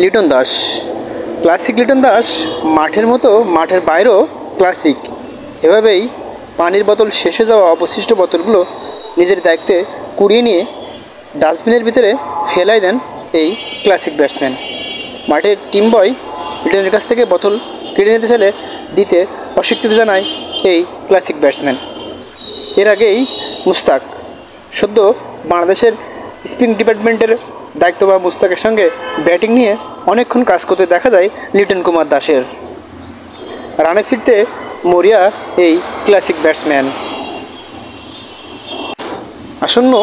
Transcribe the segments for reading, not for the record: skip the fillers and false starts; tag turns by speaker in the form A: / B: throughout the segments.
A: Liton Das. Classic Liton Das মাঠের মতো মাঠের বাইরেও ক্লাসিক। এভাবেই পানির বোতল শেষে যাওয়া অবশিষ্ট বোতলগুলো নিজের দায়িত্বে কুড়িয়ে নিয়ে ডাস্টবিনের ভিতরে ফেলাই দেন এই ক্লাসিক ব্যাটসম্যান। মাঠের টিম বয় লিটনের কাছ থেকে বোতল কেড়ে নিতে চাইলে দিতে অস্বীকৃতি জানায় এই ক্লাসিক ব্যাটসম্যান। এর আগেই মুস্তাক সদ্য বাংলাদেশের স্পিন ডিপার্টমেন্টের দায়িত্ব বা মুস্তাকের সঙ্গে ব্যাটিং নিয়ে অনেকক্ষণ কাজ করতে দেখা যায় লিটন কুমার দাসের। রানে ফিরতে মরিয়া এই ক্লাসিক ব্যাটসম্যান। আসন্ন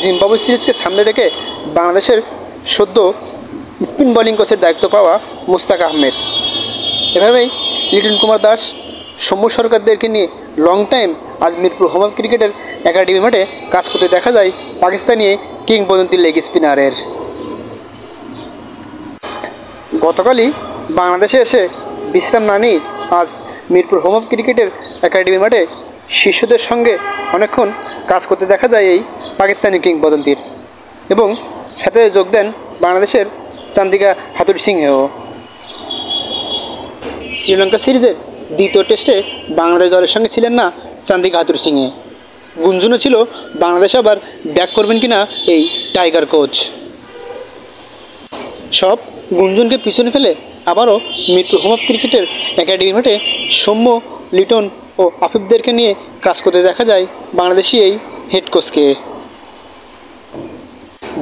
A: জিম্বাবুয়ে সিরিজকে সামনে রেখে বাংলাদেশের সদ্য স্পিন বোলিং কোচের দায়িত্ব পাওয়া মুস্তাক আহমেদ। এভাবেই লিটন কুমার দাস, সৌম্য সরকারদেরকে নিয়ে লং টাইম আজ মিরপুর হোম অফ ক্রিকেটের একাডেমি মাঠে কাজ করতে দেখা যায় পাকিস্তানি কিংবদন্তি লেগ স্পিনারের। গতকালই বাংলাদেশে এসে বিশ্রাম না নিয়ে আজ মিরপুর হোম অফ ক্রিকেটের একাডেমি মাঠে শিষ্যদের সঙ্গে অনেকক্ষণ কাজ করতে দেখা যায় এই পাকিস্তানি কিংবদন্তির, এবং সাথে যোগ দেন বাংলাদেশের চান্দিকা হাথুরু সিংহেও। শ্রীলঙ্কা সিরিজের দ্বিতীয় টেস্টে বাংলাদেশ দলের সঙ্গে ছিলেন না চান্দিকা হাথুরু সিংহে। গুঞ্জনও ছিল বাংলাদেশ আবার ব্যাক করবেন কিনা এই টাইগার কোচ। সব গুঞ্জনকে পিছনে ফেলে আবারও মিরপুর হোম অফ ক্রিকেটের একাডেমি মাঠে সৌম্য, লিটন ও আফিফদেরকে নিয়ে কাজ করতে দেখা যায় বাংলাদেশি এই হেড কোচকে।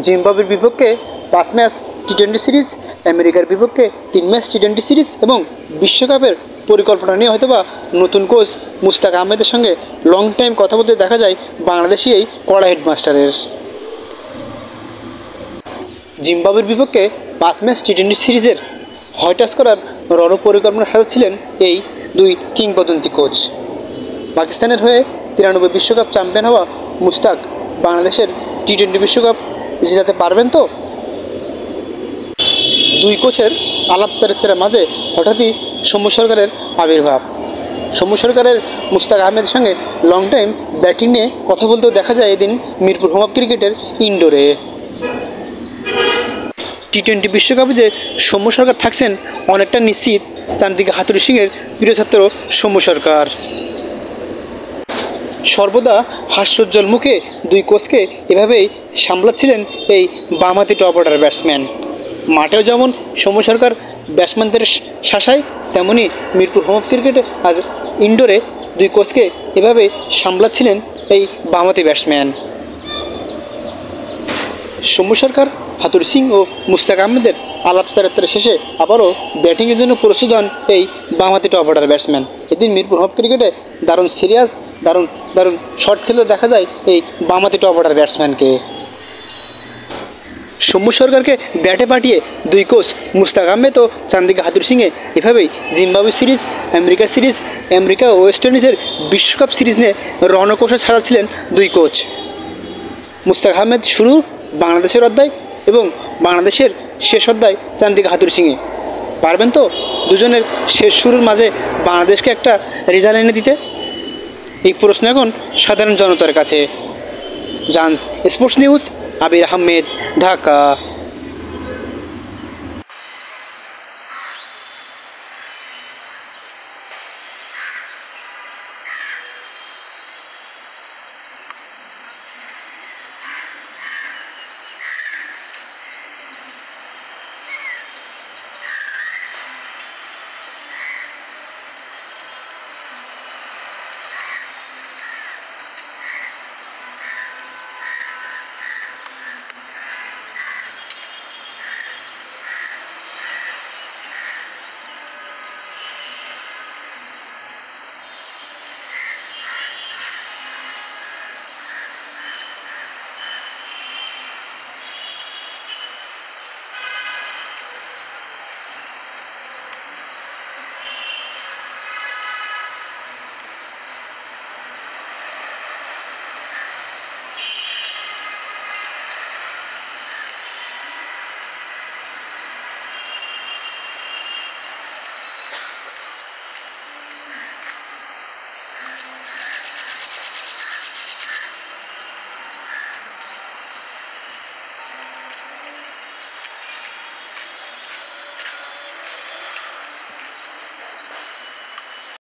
A: জিম্বাবুয়ের বিপক্ষে 5 ম্যাচ টি-20 সিরিজ, আমেরিকার বিপক্ষে 3 ম্যাচ টি-20 সিরিজ এবং বিশ্বকাপের পরিকল্পনা নিয়ে হয়তোবা নতুন কোচ মুস্তাক আহমেদের সঙ্গে লং টাইম কথা বলতে দেখা যায় বাংলাদেশি এই কড়া হেডমাস্টারের। জিম্বাবুয়ের বিপক্ষে 5 ম্যাচ টি-20 সিরিজের হয়টাস করার রণপরিকল্পনা সাজাচ্ছিলেন এই দুই কিংবদন্তি কোচ। পাকিস্তানের হয়ে 93 বিশ্বকাপ চ্যাম্পিয়ন হওয়া মুস্তাক বাংলাদেশের টি-20 বিশ্বকাপ জেতাতে পারবেন তো? দুই কোচের আলাপচারিত্রের মাঝে হঠাৎই সৌম্য সরকারের আবির্ভাব। সৌম্য সরকারের মুস্তাক আহমেদের সঙ্গে লং টাইম ব্যাটিং নিয়ে কথা বলতেও দেখা যায় এদিন মিরপুর হোম অফ ক্রিকেটের ইনডোরে। টি-20 বিশ্বকাপে যে সৌম্য সরকার থাকছেন অনেকটা নিশ্চিত চান্দিকা হাথুরু সিংয়ের প্রিয় ছাত্র সৌম্য সরকার। সর্বদা হাস্যোজ্জ্বল মুখে দুই কোচকে এভাবেই সামলাচ্ছিলেন এই বামহাতি টপ অর্ডার ব্যাটসম্যান। মাঠেও যেমন সৌম্য সরকার ব্যাটসম্যানদের শাসায়, তেমনি মিরপুর হোম অফ ক্রিকেটে আজ ইনডোরে দুই কোচকে এভাবে সামলাচ্ছিলেন এই বামহাতি ব্যাটসম্যান। সৌম্য সরকার, হাথুরু সিং ও মুস্তাক আহমেদের আলাপচারিত্রের শেষে আবারও ব্যাটিংয়ের জন্য প্রস্তুত হন এই বামহাতি টপ অর্ডার ব্যাটসম্যান। এদিন মিরপুর হোম ক্রিকেটে দারুণ সিরিয়াস, দারুণ শট খেলতে দেখা যায় এই বামহাতি টপ অর্ডার ব্যাটসম্যানকে। সৌম্য সরকারকে ব্যাটে পাঠিয়ে দুই কোচ মুস্তাক আহমেদ ও চান্দিকা হাথুরু সিংয়ে এভাবেই জিম্বাবুয়ে সিরিজ, আমেরিকা ও ওয়েস্ট ইন্ডিজের বিশ্বকাপ সিরিজ নিয়ে রণকৌশল ছাড়াচ্ছিলেন দুই কোচ। মুস্তাক আহমেদ শুরু বাংলাদেশের অধ্যায় এবং বাংলাদেশের শেষ অধ্যায় চান্দিকা হাথুরু সিংয়ে। পারবেন তো দুজনের শেষ শুরুর মাঝে বাংলাদেশকে একটা রেজাল্ট এনে দিতে? এই প্রশ্ন এখন সাধারণ জনতার কাছে। জান্স স্পোর্টস নিউজ, আবির আহমেদ, ঢাকা।